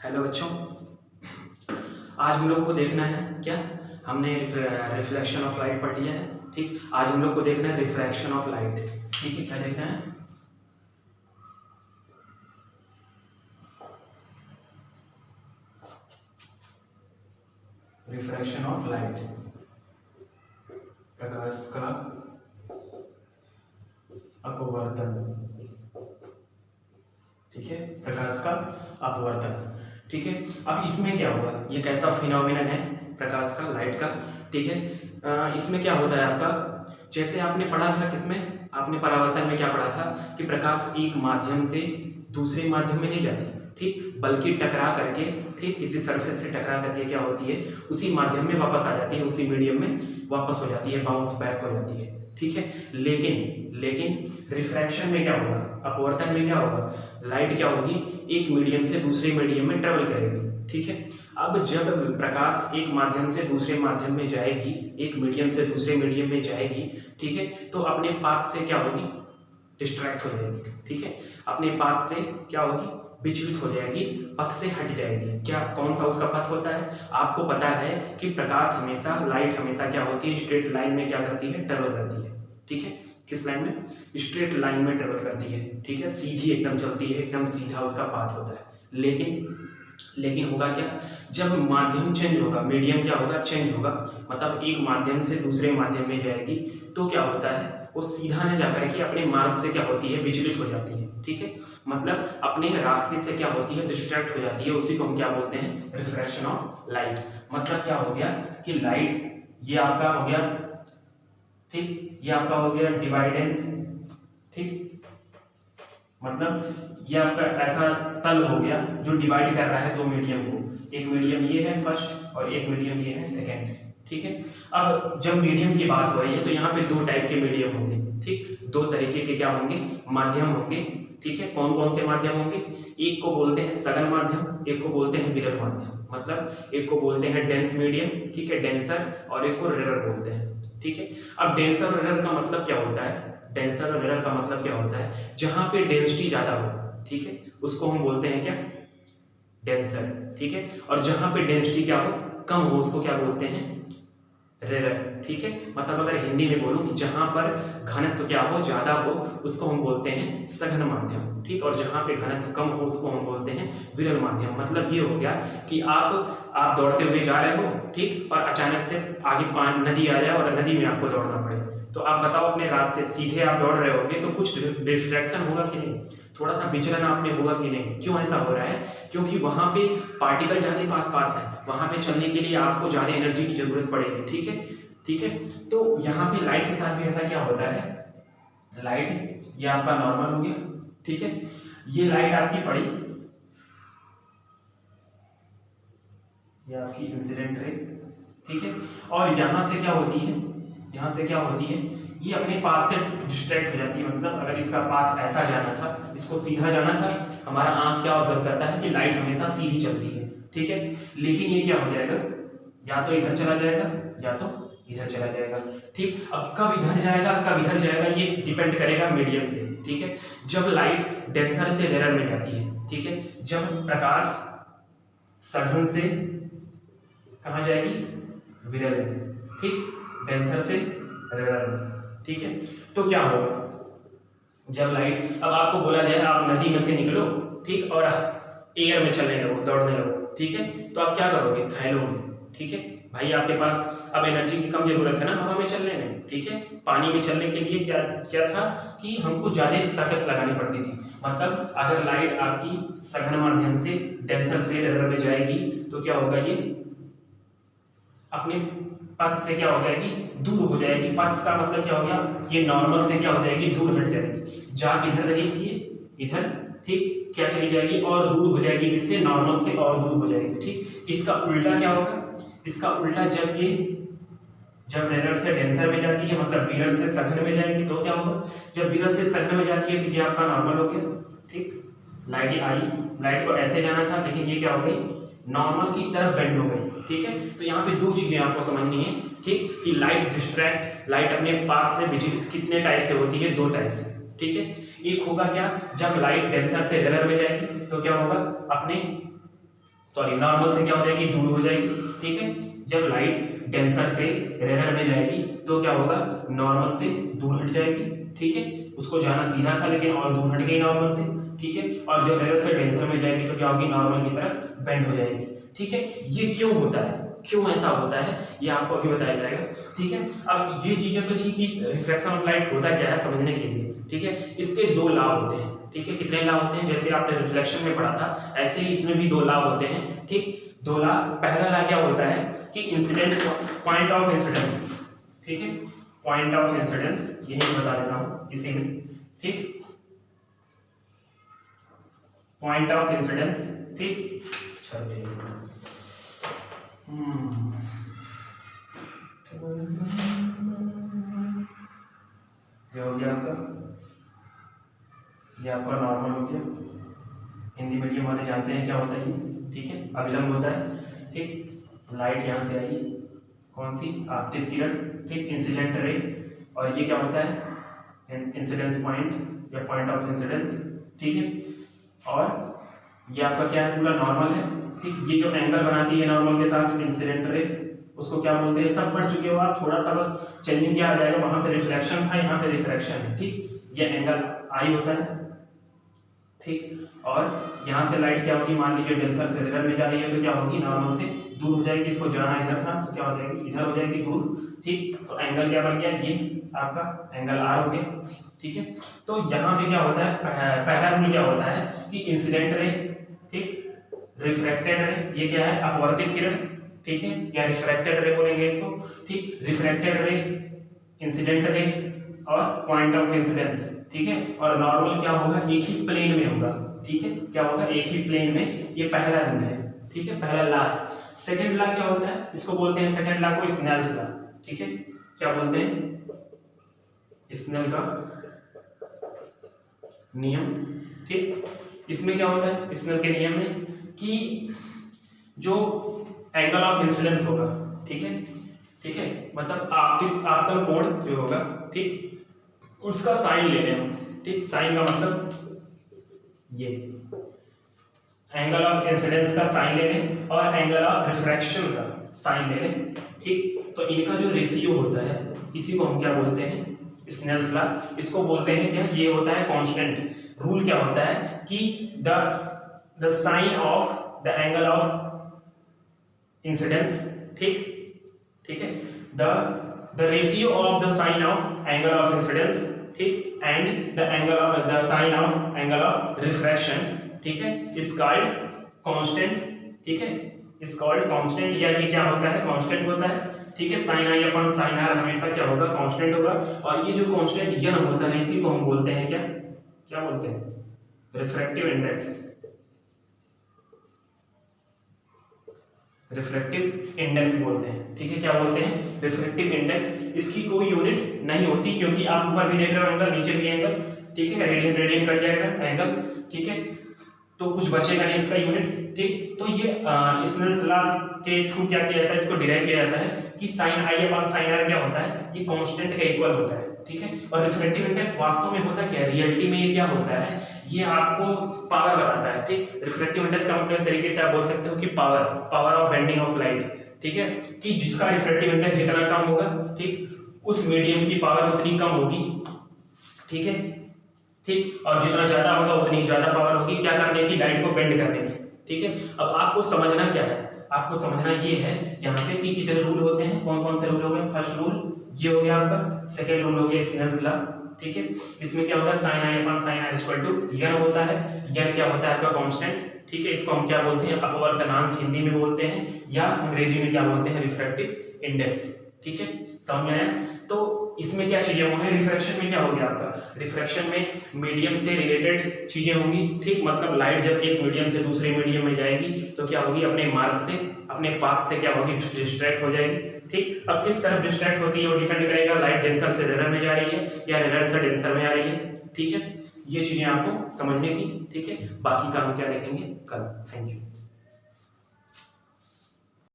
Hello बच्चों, आज हम लोग को देखना है क्या। हमने रिफ्लेक्शन ऑफ लाइट पढ़ लिया है। ठीक, आज हम लोग को देखना है रिफ्रैक्शन ऑफ लाइट। ठीक है, क्या देखना है? रिफ्रैक्शन ऑफ लाइट, प्रकाश का अपवर्तन। ठीक है, प्रकाश का अपवर्तन। ठीक है, अब इसमें क्या होगा, ये कैसा फिनोमिनन है प्रकाश का, लाइट का। ठीक है, इसमें क्या होता है आपका, जैसे आपने पढ़ा था किसमें, आपने परावर्तन में क्या पढ़ा था कि प्रकाश एक माध्यम से दूसरे माध्यम में नहीं जाती, ठीक, बल्कि टकरा करके, ठीक, किसी सरफेस से टकरा करके क्या होती है, उसी माध्यम में वापस आ जाती है, उसी मीडियम में वापस हो जाती है, बाउंस बैक हो जाती है। ठीक है, लेकिन रिफ्रैक्शन में क्या होगा, अपवर्तन में क्या होगा, लाइट क्या होगी, एक मीडियम से दूसरे मीडियम में ट्रेवल करेगी। ठीक है, अब जब प्रकाश एक माध्यम से दूसरे माध्यम में जाएगी, एक मीडियम से दूसरे मीडियम में जाएगी, ठीक है, तो अपने पाथ से क्या होगी, डिस्ट्रैक्ट हो जाएगी। ठीक है, अपने पाथ से क्या होगी, विचलित हो जाएगी, पथ से हट जाएगी। क्या, कौन सा उसका पथ होता है, आपको पता है कि प्रकाश हमेशा, लाइट हमेशा क्या होती है, स्ट्रेट लाइन में क्या करती है, ट्रेवल करती है। ठीक है, किस लाइन में, स्ट्रेट लाइन में ट्रेवल करती है। ठीक है, सीधी एकदम चलती है, एकदम सीधा उसका पाथ होता है। लेकिन होगा क्या, जब माध्यम चेंज होगा, मीडियम क्या होगा, चेंज होगा, मतलब एक माध्यम से दूसरे माध्यम में जाएगी, तो क्या होता है, वो सीधा न जाकर के अपने मार्ग से क्या होती है, विचलित हो जाती है। ठीक है, मतलब अपने रास्ते से क्या होती है, डिस्ट्रैक्ट हो जाती है। उसी को हम क्या बोलते हैं, रिफ्रैक्शन ऑफ लाइट। मतलब क्या हो गया कि लाइट, ये आपका हो गया, ठीक, ये आपका हो गया डिवाइडेंट। ठीक, मतलब ये आपका ऐसा तल हो गया जो डिवाइड कर रहा है दो मीडियम को, एक मीडियम ये है फर्स्ट और एक मीडियम ये है सेकंड। ठीक है, अब जब मीडियम की बात हो रही है तो यहाँ पे दो टाइप के मीडियम होंगे। ठीक, दो तरीके के क्या होंगे, माध्यम होंगे। ठीक है, कौन कौन से माध्यम होंगे, एक को बोलते हैं सघन माध्यम, एक को बोलते हैं विरल माध्यम। मतलब एक को बोलते हैं डेंस मीडियम, ठीक है, डेंसर, और एक को रेरर बोलते हैं। ठीक है, अब डेंसर और रेरर का मतलब क्या होता है, डेंसर और रेरर का मतलब क्या होता है, जहां पे डेंसिटी ज्यादा हो, ठीक है, उसको हम बोलते हैं क्या, डेंसर। ठीक है, और जहां पे डेंसिटी क्या हो, कम हो, उसको क्या बोलते हैं, रेरर। ठीक है, मतलब अगर हिंदी में बोलूं कि जहां पर घनत्व क्या हो, ज्यादा हो, उसको हम बोलते हैं सघन माध्यम। ठीक, और जहां पे घनत्व कम हो, उसको हम बोलते हैं विरल माध्यम। मतलब ये हो गया कि आप दौड़ते हुए जा रहे हो, ठीक, और अचानक से आगे नदी आ जाए और नदी में आपको दौड़ना पड़े, तो आप बताओ, अपने रास्ते सीधे आप दौड़ रहे होगे तो कुछ डिस्ट्रैक्शन होगा कि नहीं, थोड़ा सा विचलन आप में होगा कि नहीं। क्यों ऐसा हो रहा है, क्योंकि वहां पे पार्टिकल ज्यादा पास है, वहां पे चलने के लिए आपको ज्यादा एनर्जी की जरूरत पड़ेगी। ठीक है, ठीक है, तो यहाँ पे लाइट के साथ भी ऐसा क्या होता है, लाइट ये आपका नॉर्मल हो गया। ठीक है, ये लाइट आपकी पड़ी, ये आपकी इंसिडेंट रे। ठीक है, और यहां से क्या होती है, यहां से क्या होती है, ये अपने पाथ से डिस्ट्रैक्ट हो जाती है। मतलब अगर इसका पाथ ऐसा जाना था, इसको सीधा जाना था, हमारा आंख क्या ऑब्जर्व करता है कि लाइट हमेशा सीधी चलती है। ठीक है, लेकिन ये क्या हो जाएगा, या तो इधर चला जाएगा या तो इधर चला जाएगा। ठीक, अब कब इधर जाएगा कब इधर जाएगा, ये डिपेंड करेगा मीडियम से। ठीक है, जब लाइट डेंसर से रेरर में जाती है, ठीक है, जब प्रकाश सघन से कहाँ जाएगी, विरल में, ठीक, डेंसर से रेरर में। ठीक है, तो क्या होगा, जब लाइट, अब आपको बोला जाए आप नदी में से निकलो, ठीक, और एयर में चलने लगो, दौड़ने लगो, ठीक है, तो आप क्या करोगे, फैलोगे। ठीक है भाई, आपके पास अब एनर्जी की कम जरूरत है ना हवा में चलने में। ठीक है, पानी में चलने के लिए क्या क्या था कि हमको ज्यादा ताकत लगानी पड़ती थी। मतलब अगर लाइट आपकी सघन माध्यम से डेंसर से रेरर में जाएगी तो क्या होगा, ये अपने पथ से क्या हो जाएगी, दूर हो जाएगी। पथ का मतलब क्या हो गया, ये नॉर्मल से क्या हो जाएगी, दूर हट जाएगी। जा किधर रही थी, इधर, ठीक, क्या चली जाएगी, और दूर हो जाएगी, इससे नॉर्मल से और दूर हो जाएगी। ठीक, इसका उल्टा क्या होगा, इसका उल्टा जब रेरर से डेंसर में जाती है, मतलब विरल से सघन में जाएगी, तो क्या होगा, जब विरल से सघन में जाती है तो ये आपका नॉर्मल हो गया। ठीक, लाइट आई, लाइट को ऐसे जाना था, लेकिन ये क्या हो गई, नॉर्मल की तरफ बेंड हो गई। ठीक है, तो यहाँ पे दो चीजें आपको समझनी है। ठीक, कि लाइट डिस्ट्रैक्ट, लाइट अपने पाथ से विचलित कितने टाइप से होती है, दो टाइप से। ठीक है, एक होगा क्या, जब लाइट डेंसर से रेरर में जाएगी तो क्या होगा, अपने सॉरी नॉर्मल से क्या हो जाएगी, दूर हो जाएगी। ठीक है, जब लाइट डेंसर से रेयर में जाएगी तो क्या होगा, नॉर्मल से दूर हट जाएगी। ठीक है, उसको जाना सीधा था लेकिन और दूर हट गई नॉर्मल से। ठीक है, और जब रेयर से डेंसर में जाएगी तो क्या होगी, नॉर्मल की तरफ बेंड हो जाएगी। ठीक है, ये क्यों होता है, क्यों ऐसा होता है, ये आपको अभी बताया जाएगा। ठीक है, अब ये चीजें तो थी कि रिफ्लेक्शन ऑफ लाइट होता क्या है समझने के लिए। ठीक है, इसके दो लॉ होते हैं। ठीक है, कितने लॉ होते हैं, जैसे आपने रिफ्लेक्शन में पढ़ा था ऐसे ही इसमें भी दो लॉ होते हैं। ठीक, दो लॉ, पहला लॉ क्या होता है कि इंसिडेंट पॉइंट ऑफ इंसिडेंस। ठीक है, पॉइंट ऑफ इंसिडेंस यही बता देता हूं इसी में। ठीक, पॉइंट ऑफ इंसिडेंस। ठीक, चलिए ये हो गया आपका, ये आपका नॉर्मल हो गया। हिंदी मीडियम वाले जानते हैं क्या होता है ये। ठीक है, अभिलंब होता है। ठीक, लाइट यहाँ से आई, कौन सी, आपतित किरण। ठीक, इंसिडेंट रे, और ये क्या होता है, इंसिडेंस पॉइंट या पॉइंट ऑफ इंसिडेंस। ठीक है, और ये आपका क्या है, पूरा नॉर्मल है। ठीक, ये जो एंगल बनाती है नॉर्मल के साथ इंसिडेंट रे, उसको क्या बोलते हैं, सब पढ़ चुके हो आप, थोड़ा सा बस चेंजिंग क्या आ जाएगा, वहां पे रिफ्लेक्शन था, यहाँ पे रिफ्रैक्शन है। ठीक, ये एंगल आई होता है। ठीक, और यहाँ से लाइट क्या होगी, मान लीजिए डेंसर से रेयर में जा रही है तो क्या होगी, नॉर्मल से दूर हो जाएगी। इसको जाना इधर था तो क्या हो जाएगी, इधर हो जाएगी, दूर। ठीक, तो एंगल क्या बन गया, ये आपका एंगल आर हो गया। ठीक है, तो यहाँ पे क्या होता है, पहला रूल क्या होता है कि इंसिडेंट रे, ठीक, रिफ्रैक्टेड रे, ये क्या है, अपवर्तित किरण। ठीक है, या रिफ्रैक्टेड रे बोलेंगे इसको। ठीक, रिफ्रैक्टेड रे, इंसिडेंट रे और पॉइंट ऑफ इंसिडेंस। ठीक है, और नॉर्मल क्या होगा, एक ही प्लेन में होगा। ठीक है, क्या होगा, एक ही प्लेन में। ये पहला रूल है। ठीक है, पहला लॉ है। सेकंड लॉ क्या होता है, इसको बोलते हैं सेकंड लॉ को स्नेल्स लॉ। ठीक है, क्या बोलते हैं, स्नेल का नियम। ठीक, इसमें क्या होता है स्नेल के नियम में कि जो एंगल ऑफ इंसिडेंस होगा, ठीक है, ठीक है, मतलब आपतन कोण जो होगा, ठीक, उसका साइन ले लें। ठीक, साइन का मतलब ये एंगल ऑफ इंसिडेंस का साइन ले लें और एंगल ऑफ रिफ्रैक्शन का साइन ले लें। ठीक, तो इनका जो रेशियो होता है इसी को हम क्या बोलते हैं, स्नेल्स लॉ। इसको बोलते हैं क्या, ये होता है कांस्टेंट। रूल क्या होता है कि the sine of the angle of incidence, ठीक, ठीक है, the ratio of the sine of angle of incidence, ठीक, and the angle of the sine of angle of refraction, ठीक है, इज कॉल्ड कांस्टेंट। ठीक है, इज कॉल्ड कांस्टेंट, या ये क्या होता है, कांस्टेंट होता है। ठीक है, sine i upon sine r हमेशा क्या होगा, कांस्टेंट होगा। और ये जो कांस्टेंट यन होता है इसी को हम बोलते हैं क्या, क्या बोलते हैं, रिफ्रैक्टिव इंडेक्स। रिफ्रैक्टिव इंडेक्स बोलते हैं। ठीक है, क्या बोलते हैं, रिफ्रैक्टिव इंडेक्स। इसकी कोई यूनिट नहीं होती क्योंकि आप ऊपर भी देख रहे हो एंगल, नीचे भी एंगल। ठीक है, रेडियन रेडियन कट जाएगा एंगल। ठीक है, तो कुछ बचेगा नहीं इसका यूनिट। ठीक, तो ये स्नेल्स लॉ के थ्रू क्या किया जाता है, इसको डिराइव किया जाता है कि sine i upon sine r क्या होता है, ये कांस्टेंट के इक्वल होता है। ठीक है, और रिफ्रैक्टिव इंडेक्स वास्तव में होता क्या है, रियलिटी में ये क्या होता है, ये आपको पावर बताता है। ठीक, रिफ्रैक्टिव इंडेक्स का मतलब तरीके से आप बोल सकते हो कि power, power of bending of light. ठीक है, कि जिसका रिफ्रैक्टिव इंडेक्स जितना कम होगा, ठीक, उस मीडियम की पावर उतनी कम होगी। ठीक है, ठीक, और जितना ज्यादा होगा उतनी ज्यादा पावर होगी क्या करने की, लाइट को बेंड करने की। ठीक है, अब आपको समझना क्या है, आपको समझना ये है यहाँ पे कि कितने रूल होते हैं, कौन कौन से रूल हो गए। फर्स्ट रूल ये हो गया आपका, सेकंड रूल हो गया स्नेल्स लॉ। ठीक है, इसमें क्या होगा, sine i upon sine r equal to n होता है। यन क्या होता है आपका कांस्टेंट। ठीक है, इसको हम क्या बोलते हैं, अपवर्तनांक हिंदी में बोलते हैं, या अंग्रेजी में क्या बोलते हैं, रिफ्रैक्टिव इंडेक्स। ठीक है, समझ में आया। तो इसमें क्या चीजें होंगी, रिफ्रैक्शन में क्या हो गया आपका, रिफ्रैक्शन में मीडियम से रिलेटेड चीजें होंगी। ठीक, मतलब लाइट जब एक मीडियम से दूसरे मीडियम में जाएगी तो क्या होगी, अपने मार्ग से, अपने पाथ से क्या होगी, डिस्ट्रैक्ट हो जाएगी। ठीक, अब किस तरफ डिस्ट्रैक्ट होती है वो डिपेंड करेगा, लाइट डेंसर से रेयर में जा रही है या रेयर से डेंसर में आ रही है। ठीक है, ये चीजें आपको समझनी थी। ठीक है, बाकी का हम क्या देखेंगे कल। Thank you.